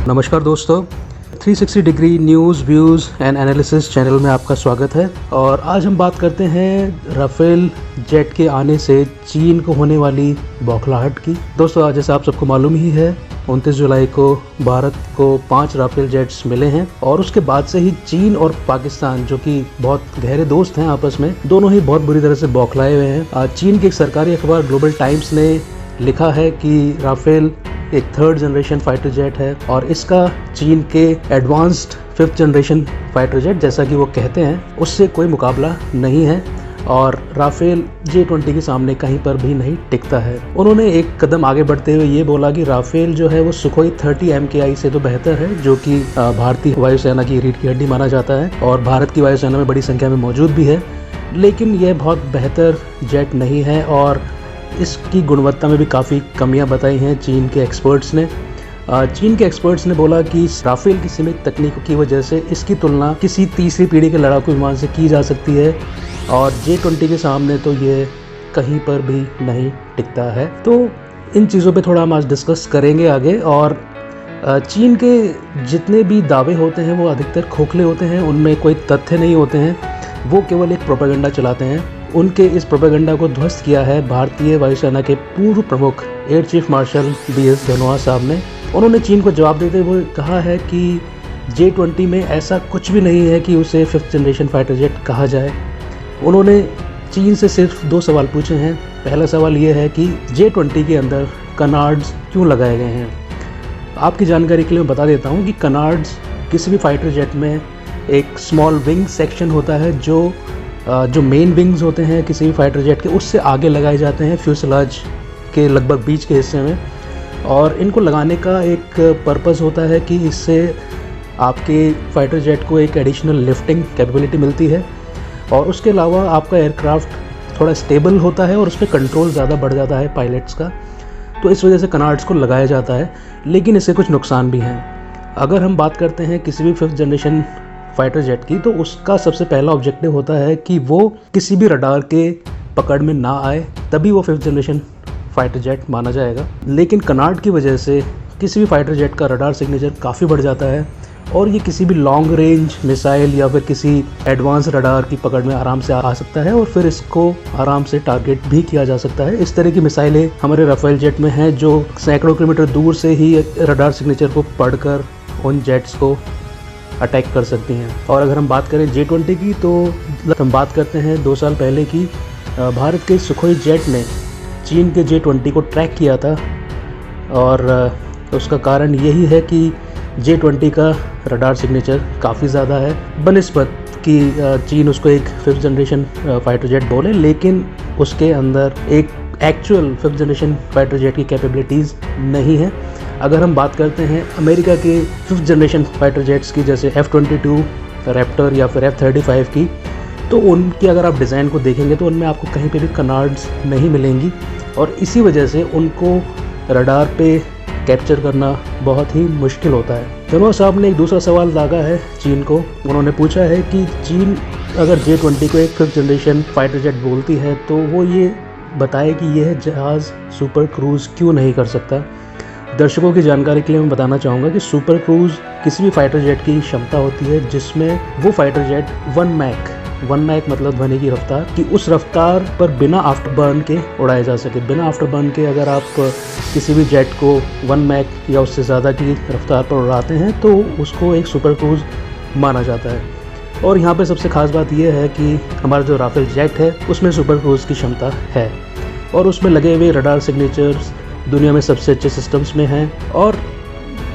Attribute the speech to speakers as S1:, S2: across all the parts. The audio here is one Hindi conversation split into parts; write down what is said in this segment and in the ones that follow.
S1: नमस्कार दोस्तों, 360 degree news views and analysis channel में आपका स्वागत है। और आज हम बात करते हैं राफेल जेट के आने से चीन को होने वाली बौखलाहट की। दोस्तों, आज जैसा आप सबको मालूम ही है, 29 जुलाई को भारत को 5 राफेल जेट्स मिले हैं और उसके बाद से ही चीन और पाकिस्तान, जो कि बहुत गहरे दोस्त हैं आपस में, दोनों ही बहुत बुरी तरह से बौखलाए हुए हैं। चीन के एक सरकारी अखबार ग्लोबल टाइम्स ने लिखा है कि राफेल एक 3rd जनरेशन फाइटर जेट है और इसका चीन के advanced 5th generation fighter jet, जैसा कि वो कहते हैं, उससे कोई मुकाबला नहीं है और राफेल J-20 के सामने कहीं पर भी नहीं टिकता है। उन्होंने एक कदम आगे बढ़ते हुए ये बोला कि राफेल जो है वो सुखोई 30 MKI से तो बेहतर है, जो कि भारतीय वायुसेना की रीढ़ की हड्डी माना जाता है और भारत की वायुसेना में बड़ी संख्या में मौजूद भी है, लेकिन यह बहुत बेहतर जेट नहीं है और इसकी गुणवत्ता में भी काफ़ी कमियां बताई हैं चीन के एक्सपर्ट्स ने। चीन के एक्सपर्ट्स ने बोला कि राफेल की सीमित तकनीकों की वजह से इसकी तुलना किसी तीसरी पीढ़ी के लड़ाकू विमान से की जा सकती है और J-20 के सामने तो ये कहीं पर भी नहीं टिकता है। तो इन चीज़ों पे थोड़ा हम आज डिस्कस करेंगे आगे। और चीन के जितने भी दावे होते हैं वो अधिकतर खोखले होते हैं, उनमें कोई तथ्य नहीं होते हैं, वो केवल एक प्रोपेगेंडा चलाते हैं। उनके इस प्रोपेगेंडा को ध्वस्त किया है भारतीय वायुसेना के पूर्व प्रमुख air chief marshal BS Dhanoa साहब ने। उन्होंने चीन को जवाब देते हुए कहा है कि J-20 में ऐसा कुछ भी नहीं है कि उसे 5th जनरेशन फाइटर जेट कहा जाए। उन्होंने चीन से सिर्फ 2 सवाल पूछे हैं। पहला सवाल ये है कि J-20 के अंदर कनार्ड्स क्यों लगाए गए हैं। आपकी जानकारी के लिए मैं बता देता हूँ कि कनार्ड्स किसी भी फाइटर जेट में एक स्मॉल विंग सेक्शन होता है जो मेन विंग्स होते हैं किसी भी फाइटर जेट के, उससे आगे लगाए जाते हैं फ्यूसलाज के लगभग बीच के हिस्से में। और इनको लगाने का एक पर्पस होता है कि इससे आपके फाइटर जेट को एक एडिशनल लिफ्टिंग कैपेबिलिटी मिलती है और उसके अलावा आपका एयरक्राफ्ट थोड़ा स्टेबल होता है और उस पर कंट्रोल ज़्यादा बढ़ जाता है पायलट्स का। तो इस वजह से कनार्ड्स को लगाया जाता है, लेकिन इससे कुछ नुकसान भी हैं। अगर हम बात करते हैं किसी भी 5th जनरेशन फाइटर जेट की, तो उसका सबसे पहला ऑब्जेक्टिव होता है कि वो किसी भी रडार के पकड़ में ना आए, तभी वो 5th जनरेशन फाइटर जेट माना जाएगा। लेकिन कनार्ड की वजह से किसी भी फाइटर जेट का रडार सिग्नेचर काफ़ी बढ़ जाता है और ये किसी भी लॉन्ग रेंज मिसाइल या फिर किसी एडवांस रडार की पकड़ में आराम से आ सकता है और फिर इसको आराम से टारगेट भी किया जा सकता है। इस तरह की मिसाइलें हमारे राफेल जेट में हैं, जो सैकड़ों किलोमीटर दूर से ही रडार सिग्नेचर को पढ़कर उन जेट्स को अटैक कर सकती हैं। और अगर हम बात करें J-20 की, तो हम बात करते हैं 2 साल पहले की। भारत के सुखोई जेट ने चीन के J-20 को ट्रैक किया था और उसका कारण यही है कि J-20 का रडार सिग्नेचर काफ़ी ज़्यादा है बनिस्बत कि चीन उसको एक 5th जनरेशन फाइटर जेट बोले, लेकिन उसके अंदर एक actual 5th generation fighter jet की कैपेबिलिटीज़ नहीं है। अगर हम बात करते हैं अमेरिका के 5th जनरेशन फाइटर जेट्स की, जैसे F-22 रैप्टर या फिर F-35 की, तो उनकी अगर आप डिज़ाइन को देखेंगे तो उनमें आपको कहीं पे भी कनार्ड्स नहीं मिलेंगी और इसी वजह से उनको रडार पे कैप्चर करना बहुत ही मुश्किल होता है। धनोआ साहब ने एक दूसरा सवाल दागा है चीन को। उन्होंने पूछा है कि चीन अगर J-20 को एक 5th जनरेशन फाइटर जेट बोलती है तो वो ये बताए कि यह जहाज़ सुपर क्रूज़ क्यों नहीं कर सकता। दर्शकों की जानकारी के लिए मैं बताना चाहूँगा कि सुपर क्रूज़ किसी भी फाइटर जेट की क्षमता होती है जिसमें वो फाइटर जेट 1 मैक मतलब ध्वनि की रफ्तार कि उस रफ्तार पर बिना आफ्टर बर्न के उड़ाए जा सके। बिना आफ्टर बर्न के अगर आप किसी भी जेट को 1 मैक या उससे ज़्यादा की रफ्तार पर उड़ाते हैं तो उसको एक सुपर क्रूज़ माना जाता है। और यहाँ पे सबसे ख़ास बात यह है कि हमारा जो राफेल जेट है उसमें सुपर क्रूज़ की क्षमता है और उसमें लगे हुए रडार सिग्नेचर्स दुनिया में सबसे अच्छे सिस्टम्स में हैं। और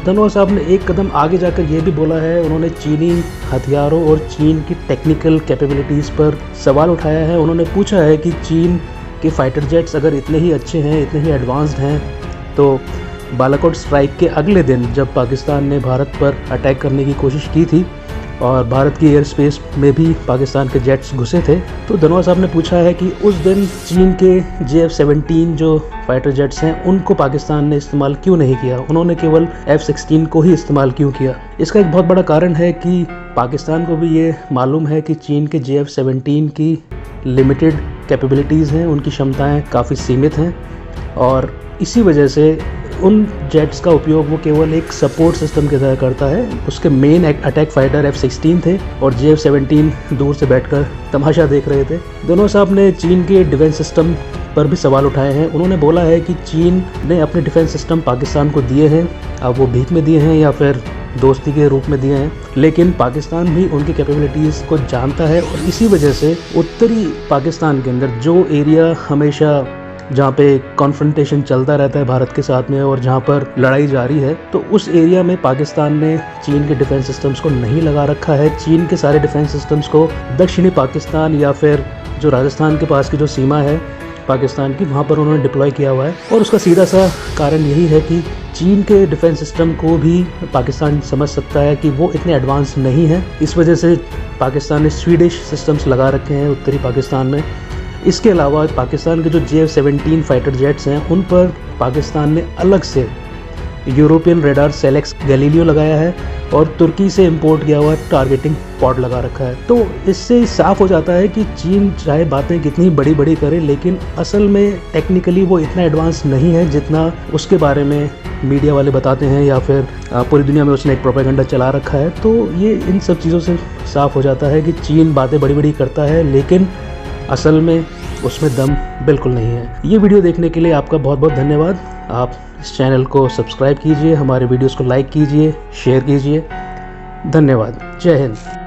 S1: धनोआ साहब ने एक कदम आगे जाकर ये भी बोला है, उन्होंने चीनी हथियारों और चीन की टेक्निकल कैपेबिलिटीज़ पर सवाल उठाया है। उन्होंने पूछा है कि चीन के फाइटर जेट्स अगर इतने ही अच्छे हैं, इतने ही एडवांस्ड हैं, तो बालाकोट स्ट्राइक के अगले दिन जब पाकिस्तान ने भारत पर अटैक करने की कोशिश की थी और भारत की एयर स्पेस में भी पाकिस्तान के जेट्स घुसे थे, तो धनोआ साहब ने पूछा है कि उस दिन चीन के JF-17 जो फाइटर जेट्स हैं उनको पाकिस्तान ने इस्तेमाल क्यों नहीं किया, उन्होंने केवल F-16 को ही इस्तेमाल क्यों किया। इसका एक बहुत बड़ा कारण है कि पाकिस्तान को भी ये मालूम है कि चीन के JF-17 की लिमिटेड कैपेबिलिटीज़ हैं, उनकी क्षमताएं काफ़ी सीमित हैं और इसी वजह से उन जेट्स का उपयोग वो केवल एक सपोर्ट सिस्टम की तरह करता है। उसके मेन अटैक फाइटर F-16 थे और JF-17 दूर से बैठकर तमाशा देख रहे थे। दोनों साहब ने चीन के डिफेंस सिस्टम पर भी सवाल उठाए हैं। उन्होंने बोला है कि चीन ने अपने डिफेंस सिस्टम पाकिस्तान को दिए हैं, अब वो भीख में दिए हैं या फिर दोस्ती के रूप में दिए हैं, लेकिन पाकिस्तान भी उनकी कैपेबिलिटीज़ को जानता है और इसी वजह से उत्तरी पाकिस्तान के अंदर जो एरिया हमेशा जहाँ पे कॉन्फ्रंटेशन चलता रहता है भारत के साथ में और जहाँ पर लड़ाई जारी है, तो उस एरिया में पाकिस्तान ने चीन के डिफेंस सिस्टम्स को नहीं लगा रखा है। चीन के सारे डिफेंस सिस्टम्स को दक्षिणी पाकिस्तान या फिर जो राजस्थान के पास की जो सीमा है पाकिस्तान की, वहाँ पर उन्होंने डिप्लॉय किया हुआ है। और उसका सीधा सा कारण यही है कि चीन के डिफेंस सिस्टम को भी पाकिस्तान समझ सकता है कि वो इतने एडवांस नहीं है। इस वजह से पाकिस्तान ने स्वीडिश सिस्टम्स लगा रखे हैं उत्तरी पाकिस्तान में। इसके अलावा पाकिस्तान के जो JF-17 फाइटर जेट्स हैं उन पर पाकिस्तान ने अलग से यूरोपियन रेडार सेलेक्स गैलीलियो लगाया है और तुर्की से इंपोर्ट किया हुआ टारगेटिंग पॉड लगा रखा है। तो इससे साफ हो जाता है कि चीन चाहे बातें कितनी बड़ी बड़ी करे, लेकिन असल में टेक्निकली वो इतना एडवांस नहीं है जितना उसके बारे में मीडिया वाले बताते हैं या फिर पूरी दुनिया में उसने एक प्रोपेगेंडा चला रखा है। तो ये इन सब चीज़ों से साफ हो जाता है कि चीन बातें बड़ी बड़ी करता है, लेकिन असल में उसमें दम बिल्कुल नहीं है। ये वीडियो देखने के लिए आपका बहुत बहुत धन्यवाद। आप इस चैनल को सब्सक्राइब कीजिए, हमारे वीडियोस को लाइक कीजिए, शेयर कीजिए। धन्यवाद। जय हिंद।